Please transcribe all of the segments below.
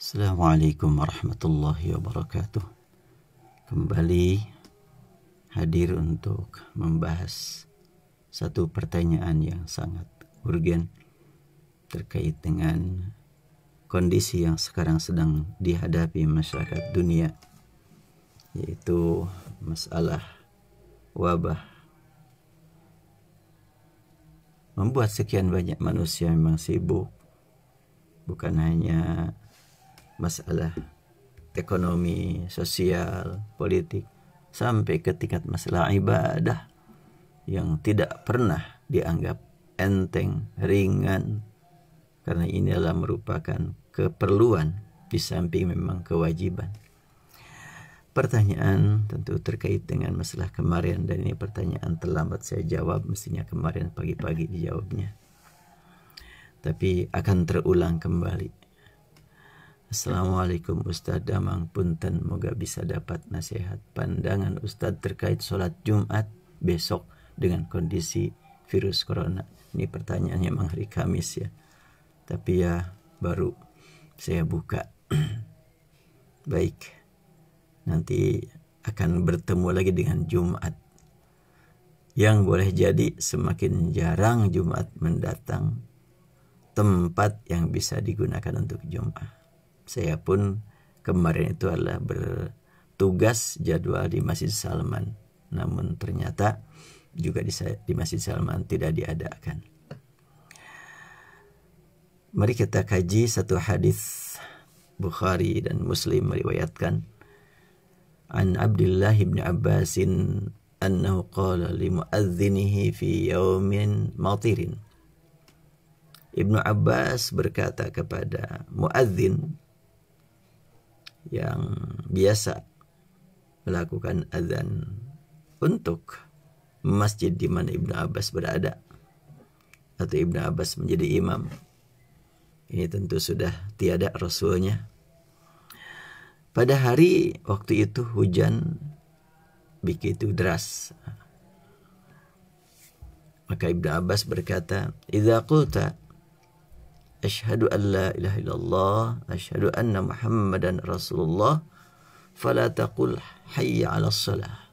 Assalamualaikum warahmatullahi wabarakatuh. Kembali hadir untuk membahas satu pertanyaan yang sangat urgen terkait dengan kondisi yang sekarang sedang dihadapi masyarakat dunia, yaitu masalah wabah. Membuat sekian banyak manusia memang sibuk, bukan hanya masalah ekonomi, sosial, politik, sampai ke tingkat masalah ibadah yang tidak pernah dianggap enteng, ringan, karena ini adalah merupakan keperluan di samping memang kewajiban. Pertanyaan tentu terkait dengan masalah kemarin, dan ini pertanyaan terlambat saya jawab, mestinya kemarin pagi-pagi dijawabnya, tapi akan terulang kembali. Assalamualaikum Ustadz, damang punten, moga bisa dapat nasihat pandangan Ustadz terkait sholat Jumat besok dengan kondisi virus corona. Ini pertanyaannya memang hari Kamis ya, tapi ya baru saya buka. Baik, nanti akan bertemu lagi dengan Jumat, yang boleh jadi semakin jarang Jumat mendatang tempat yang bisa digunakan untuk Jumat. Saya pun kemarin itu adalah bertugas jadwal di Masjid Salman, namun ternyata juga di Masjid Salman tidak diadakan. Mari kita kaji satu hadis Bukhari dan Muslim meriwayatkan an Abdullah bin Abbasin annahu qala li muadzinihi fi yaumin matirin. Ibnu Abbas berkata kepada muadzin yang biasa melakukan azan untuk masjid di mana Ibnu Abbas berada, atau Ibnu Abbas menjadi imam. Ini tentu sudah tiada rasulnya. Pada hari waktu itu hujan begitu deras. Maka Ibnu Abbas berkata, "Idza qulta asyhadu an la ilaha illallah, asyhadu anna Muhammadan Rasulullah, fala taqul hayya 'alas shalah."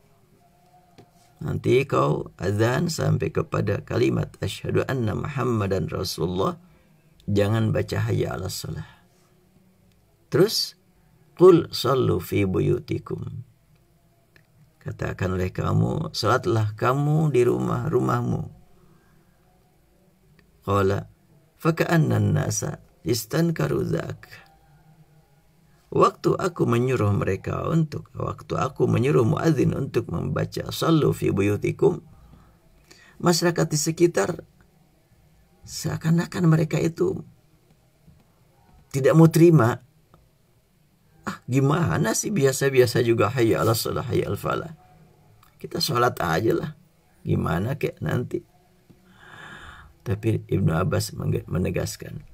Nanti kau azan sampai kepada kalimat asyhadu anna Muhammadan Rasulullah, jangan baca hayya 'alas shalah. Terus qul sallu fi buyutikum, katakan oleh kamu, salatlah kamu di rumah-rumahmu. Qala faka'anna an-nasa istankaru dzak. Waktu aku menyuruh muadzin untuk membaca sallu fi buyutikum, masyarakat di sekitar seakan-akan mereka itu tidak mau terima. Gimana sih, biasa-biasa juga hayya 'alas shalah, hayya 'alal falah. Kita sholat aja lah, gimana kek nanti. Tapi Ibnu Abbas menegaskan,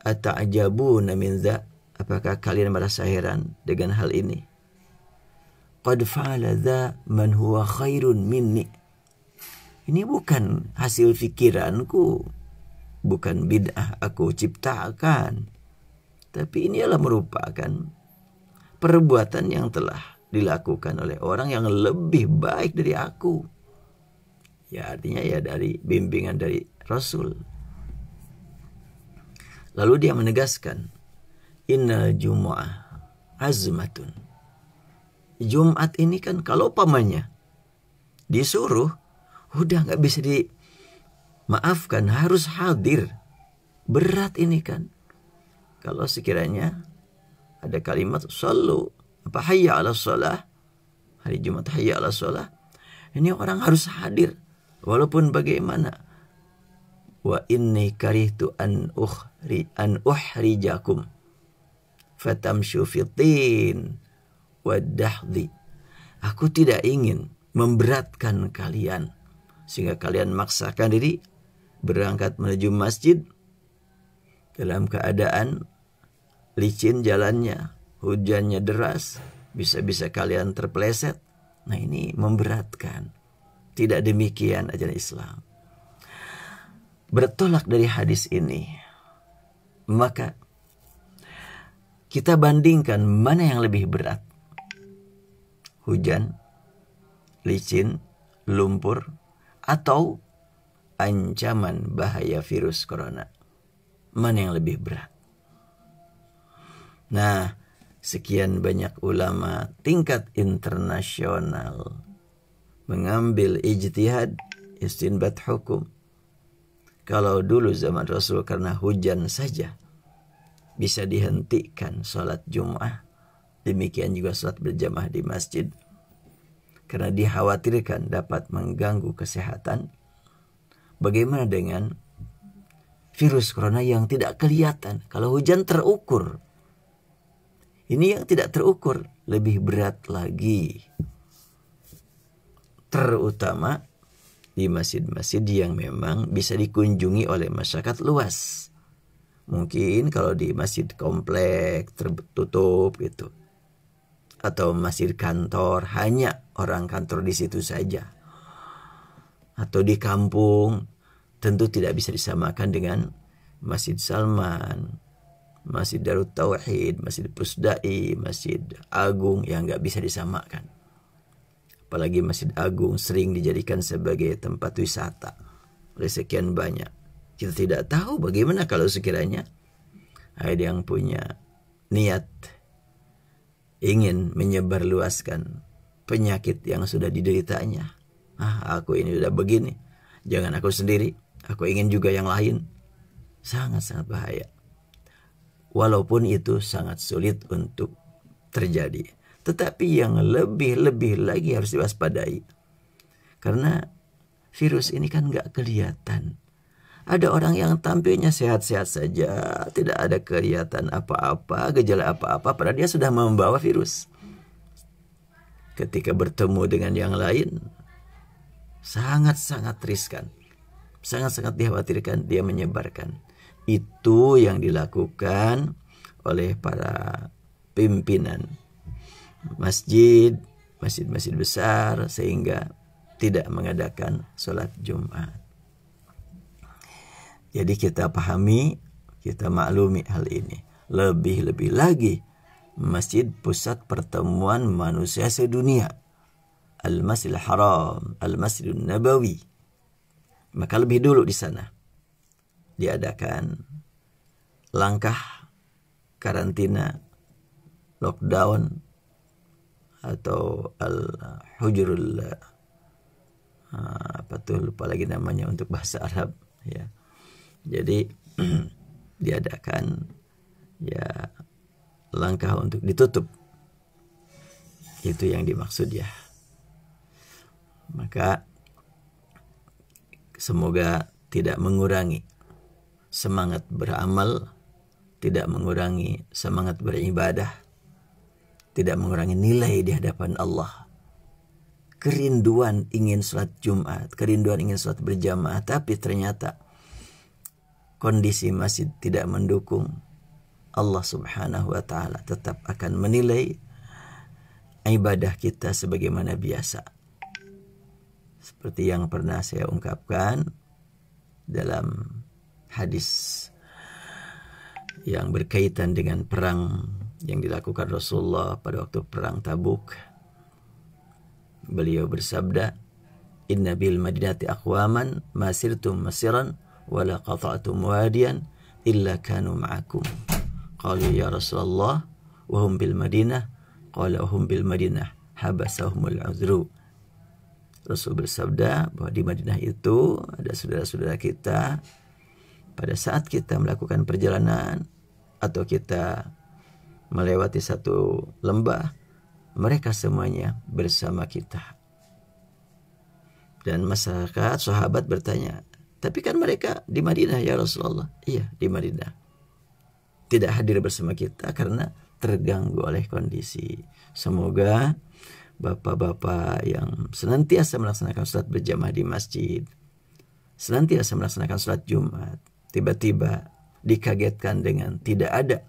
ata'jabuna min dza, apakah kalian merasa heran dengan hal ini? Qad fa'ala dza man huwa khairun minni. Ini bukan hasil pikiranku, bukan bid'ah aku ciptakan, tapi ini adalah merupakan perbuatan yang telah dilakukan oleh orang yang lebih baik dari aku. Ya, artinya ya dari bimbingan dari Rasul. Lalu dia menegaskan, innal jumu'ah azmatun. Jumat ini kan kalau pamannya disuruh, udah nggak bisa dimaafkan, harus hadir. Berat ini kan. Kalau sekiranya ada kalimat sallu, hayya 'alas shalah, hari Jumat hayya 'alas shalah, ini orang harus hadir walaupun bagaimana. Wa inni karihtu an uhrijakum fatamshu fitin wadahdhi. Aku tidak ingin memberatkan kalian sehingga kalian maksakan diri berangkat menuju masjid dalam keadaan licin jalannya, hujannya deras, bisa-bisa kalian terpeleset. Nah, ini memberatkan. Tidak demikian ajaran Islam. Bertolak dari hadis ini, maka kita bandingkan mana yang lebih berat. Hujan, licin, lumpur, atau ancaman bahaya virus corona. Mana yang lebih berat? Nah, sekian banyak ulama tingkat internasional mengambil ijtihad, istinbat hukum. Kalau dulu zaman Rasul karena hujan saja bisa dihentikan sholat Jum'ah, demikian juga sholat berjamaah di masjid, karena dikhawatirkan dapat mengganggu kesehatan. Bagaimana dengan virus corona yang tidak kelihatan? Kalau hujan terukur, ini yang tidak terukur lebih berat lagi. Terutama di masjid-masjid yang memang bisa dikunjungi oleh masyarakat luas. Mungkin kalau di masjid komplek tertutup gitu, atau masjid kantor hanya orang kantor di situ saja, atau di kampung, tentu tidak bisa disamakan dengan Masjid Salman, Masjid Darut Tauhid, Masjid Pusdai, Masjid Agung, yang nggak bisa disamakan. Apalagi Masjid Agung sering dijadikan sebagai tempat wisata oleh sekian banyak. Kita tidak tahu bagaimana kalau sekiranya ada yang punya niat ingin menyebarluaskan penyakit yang sudah dideritanya. Aku ini sudah begini, jangan aku sendiri, aku ingin juga yang lain. Sangat-sangat bahaya. Walaupun itu sangat sulit untuk terjadi, tetapi yang lebih lagi harus diwaspadai. Karena virus ini kan nggak kelihatan. Ada orang yang tampilnya sehat-sehat saja, tidak ada kelihatan apa-apa, gejala apa-apa, padahal dia sudah membawa virus. Ketika bertemu dengan yang lain, sangat-sangat riskan, sangat-sangat dikhawatirkan dia menyebarkan. Itu yang dilakukan oleh para pimpinan masjid-masjid besar, sehingga tidak mengadakan sholat Jumat. Jadi kita pahami, kita maklumi hal ini. Lebih-lebih lagi, masjid pusat pertemuan manusia sedunia, Al-Masjidil Haram, Al-Masjidun Nabawi. Maka lebih dulu di sana diadakan langkah karantina, lockdown, atau al-hujurul, lupa lagi namanya untuk bahasa Arab ya. Jadi diadakan ya langkah untuk ditutup. Itu yang dimaksud ya. Maka semoga tidak mengurangi semangat beramal, tidak mengurangi semangat beribadah, tidak mengurangi nilai di hadapan Allah. Kerinduan ingin sholat Jumat, kerinduan ingin sholat berjamaah, tapi ternyata kondisi masjid tidak mendukung. Allah Subhanahu wa ta'ala tetap akan menilai ibadah kita sebagaimana biasa. Seperti yang pernah saya ungkapkan dalam hadis yang berkaitan dengan perang yang dilakukan Rasulullah pada waktu perang Tabuk. Beliau bersabda, "Inna bil madinati aqwaman masirtum masiran wala qata'tum wadiyan illa kanu ma'akum." Qalu ya Rasulullah wa hum bil Madinah, qala hum bil Madinah habasahumul uzru. Rasul bersabda bahwa di Madinah itu ada saudara-saudara kita. Pada saat kita melakukan perjalanan atau kita melewati satu lembah, mereka semuanya bersama kita. Dan masyarakat sahabat bertanya, tapi kan mereka di Madinah ya Rasulullah. Iya, di Madinah. Tidak hadir bersama kita karena terganggu oleh kondisi. Semoga bapak-bapak yang senantiasa melaksanakan sholat berjamaah di masjid, senantiasa melaksanakan sholat Jumat, tiba-tiba dikagetkan dengan tidak ada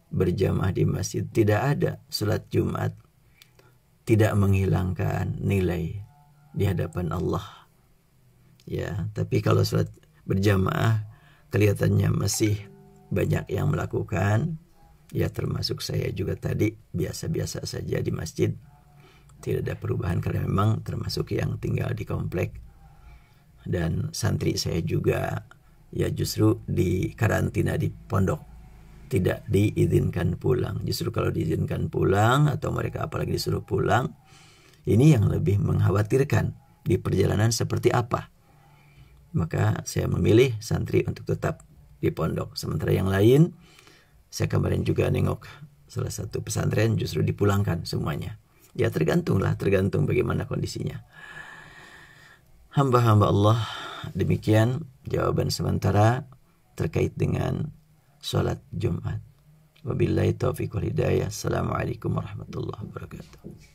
berjamaah di masjid, tidak ada sholat Jumat, tidak menghilangkan nilai di hadapan Allah. Ya, tapi kalau sholat berjamaah kelihatannya masih banyak yang melakukan, Ya termasuk saya juga tadi biasa-biasa saja di masjid. Tidak ada perubahan karena memang termasuk yang tinggal di komplek. Dan santri saya juga ya justru di karantina di pondok, tidak diizinkan pulang. Justru kalau diizinkan pulang atau mereka apalagi disuruh pulang, ini yang lebih mengkhawatirkan di perjalanan seperti apa. Maka saya memilih santri untuk tetap di pondok. Sementara yang lain, saya kemarin juga nengok salah satu pesantren justru dipulangkan semuanya. Ya tergantung bagaimana kondisinya. Hamba-hamba Allah, demikian jawaban sementara terkait dengan sholat Jumat. Wabillahi taufiq wal hidayah. Assalamualaikum warahmatullahi wabarakatuh.